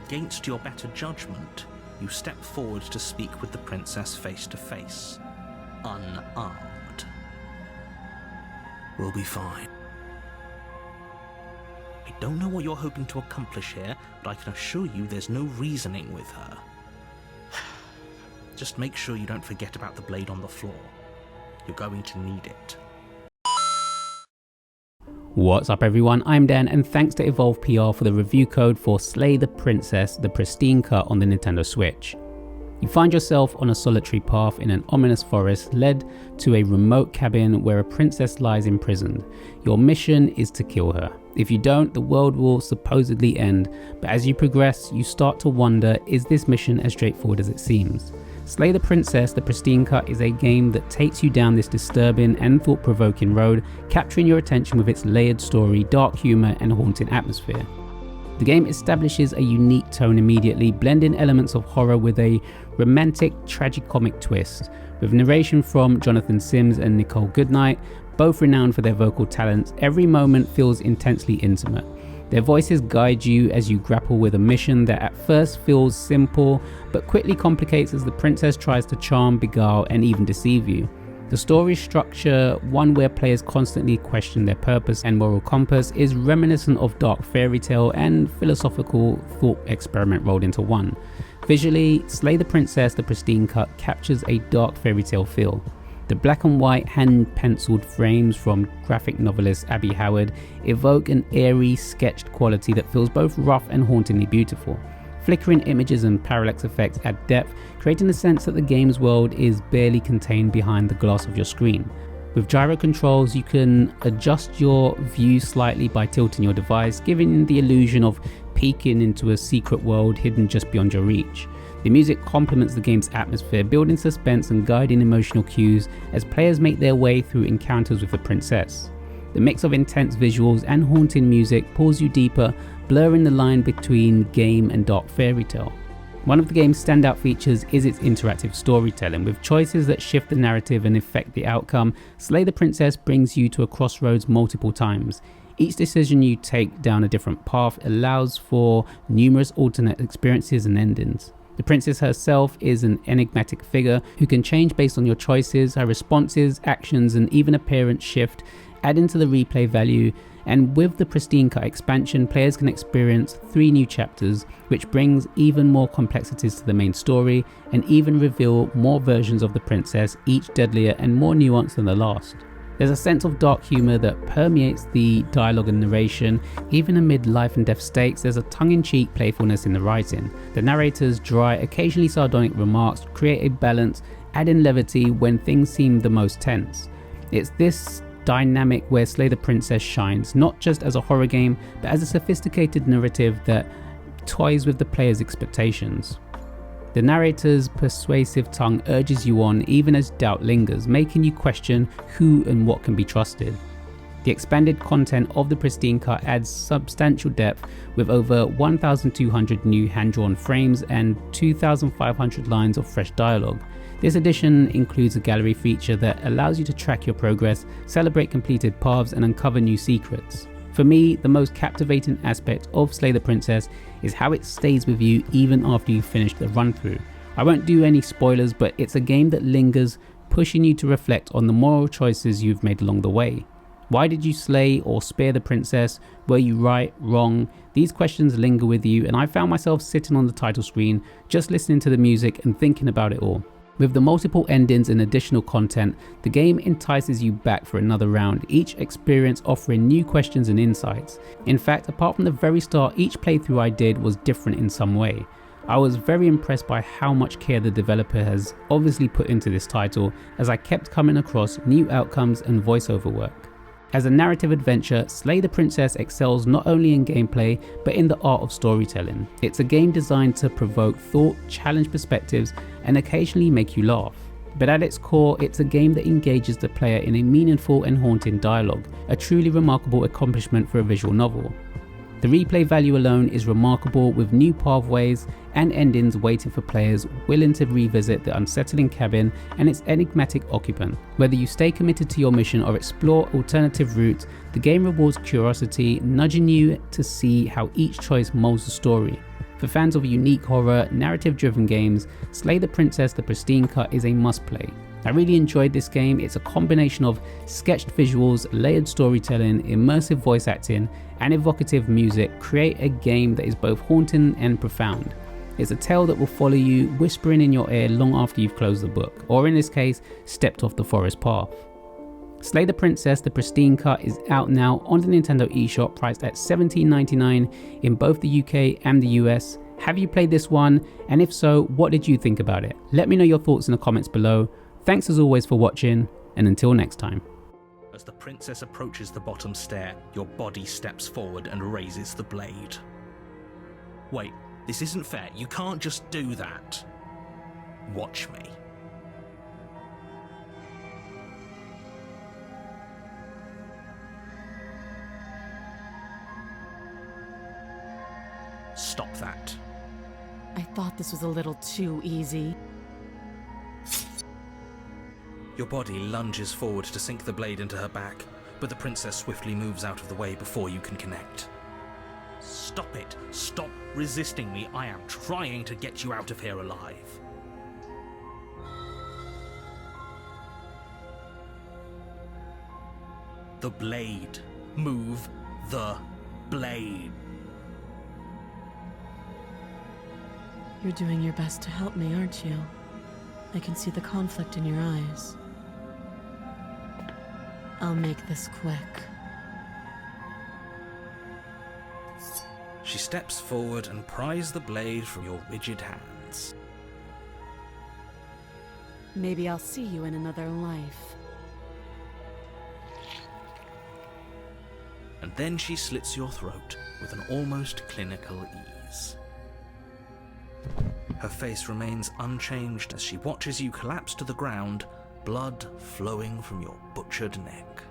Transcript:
against your better judgment, you step forward to speak with the princess face to face, unarmed. We'll be fine. I don't know what you're hoping to accomplish here, but I can assure you there's no reasoning with her. Just make sure you don't forget about the blade on the floor. You're going to need it. What's up everyone, I'm Dan and thanks to Evolve PR for the review code for Slay the Princess, the Pristine cut on the Nintendo Switch. You find yourself on a solitary path in an ominous forest led to a remote cabin where a princess lies imprisoned. Your mission is to kill her. If you don't, the world will supposedly end, but as you progress, you start to wonder, is this mission as straightforward as it seems? Slay the Princess, the Pristine cut is a game that takes you down this disturbing and thought-provoking road, capturing your attention with its layered story, dark humour and haunting atmosphere. The game establishes a unique tone immediately, blending elements of horror with a romantic, tragicomic twist. With narration from Jonathan Sims and Nicole Goodnight, both renowned for their vocal talents, every moment feels intensely intimate. Their voices guide you as you grapple with a mission that at first feels simple, but quickly complicates as the princess tries to charm, beguile, and even deceive you. The story structure, one where players constantly question their purpose and moral compass, is reminiscent of dark fairy tale and philosophical thought experiment rolled into one. Visually, Slay the Princess, the Pristine cut captures a dark fairy tale feel. The black and white hand-penciled frames from graphic novelist Abby Howard evoke an eerie, sketched quality that feels both rough and hauntingly beautiful. Flickering images and parallax effects add depth, creating a sense that the game's world is barely contained behind the glass of your screen. With gyro controls, you can adjust your view slightly by tilting your device, giving the illusion of peeking into a secret world hidden just beyond your reach. The music complements the game's atmosphere, building suspense and guiding emotional cues as players make their way through encounters with the princess. The mix of intense visuals and haunting music pulls you deeper, blurring the line between game and dark fairy tale. One of the game's standout features is its interactive storytelling. With choices that shift the narrative and affect the outcome, Slay the Princess brings you to a crossroads multiple times. Each decision you take down a different path allows for numerous alternate experiences and endings. The princess herself is an enigmatic figure who can change based on your choices. Her responses, actions, and even appearance shift, adding to the replay value. And with the Pristine cut expansion, players can experience 3 new chapters, which brings even more complexities to the main story and even reveal more versions of the princess, each deadlier and more nuanced than the last. There's a sense of dark humour that permeates the dialogue and narration. Even amid life and death stakes, there's a tongue-in-cheek playfulness in the writing. The narrator's dry, occasionally sardonic remarks create a balance, adding levity when things seem the most tense. It's this dynamic where Slay the Princess shines, not just as a horror game, but as a sophisticated narrative that toys with the player's expectations. The narrator's persuasive tongue urges you on even as doubt lingers, making you question who and what can be trusted. The expanded content of the Pristine cut adds substantial depth with over 1,200 new hand-drawn frames and 2,500 lines of fresh dialogue. This edition includes a gallery feature that allows you to track your progress, celebrate completed paths, and uncover new secrets. For me, the most captivating aspect of Slay the Princess is how it stays with you even after you've finished the run-through. I won't do any spoilers, but it's a game that lingers, pushing you to reflect on the moral choices you've made along the way. Why did you slay or spare the princess? Were you right, wrong? These questions linger with you, and I found myself sitting on the title screen, just listening to the music and thinking about it all. With the multiple endings and additional content, the game entices you back for another round, each experience offering new questions and insights. In fact, apart from the very start, each playthrough I did was different in some way. I was very impressed by how much care the developer has obviously put into this title, as I kept coming across new outcomes and voiceover work. As a narrative adventure, Slay the Princess excels not only in gameplay, but in the art of storytelling. It's a game designed to provoke thought, challenge perspectives, and occasionally make you laugh. But at its core, it's a game that engages the player in a meaningful and haunting dialogue, a truly remarkable accomplishment for a visual novel. The replay value alone is remarkable, with new pathways and endings waiting for players willing to revisit the unsettling cabin and its enigmatic occupant. Whether you stay committed to your mission or explore alternative routes, the game rewards curiosity, nudging you to see how each choice molds the story. For fans of unique horror, narrative-driven games, Slay the Princess the Pristine Cut is a must-play. I really enjoyed this game. It's a combination of sketched visuals, layered storytelling, immersive voice acting, and evocative music create a game that is both haunting and profound. It's a tale that will follow you, whispering in your ear long after you've closed the book, or in this case, stepped off the forest path. Slay the Princess the Pristine Cut is out now on the Nintendo eShop, priced at $17.99 in both the UK and the US. Have you played this one? And if so, what did you think about it? Let me know your thoughts in the comments below. Thanks as always for watching, and until next time. As the princess approaches the bottom stair, your body steps forward and raises the blade. Wait, this isn't fair. You can't just do that. Watch me. Stop that. I thought this was a little too easy. Your body lunges forward to sink the blade into her back, but the princess swiftly moves out of the way before you can connect. Stop it! Stop resisting me! I am trying to get you out of here alive. The blade. Move the blade. You're doing your best to help me, aren't you? I can see the conflict in your eyes. I'll make this quick. She steps forward and pries the blade from your rigid hands. Maybe I'll see you in another life. And then she slits your throat with an almost clinical ease. Her face remains unchanged as she watches you collapse to the ground, blood flowing from your butchered neck.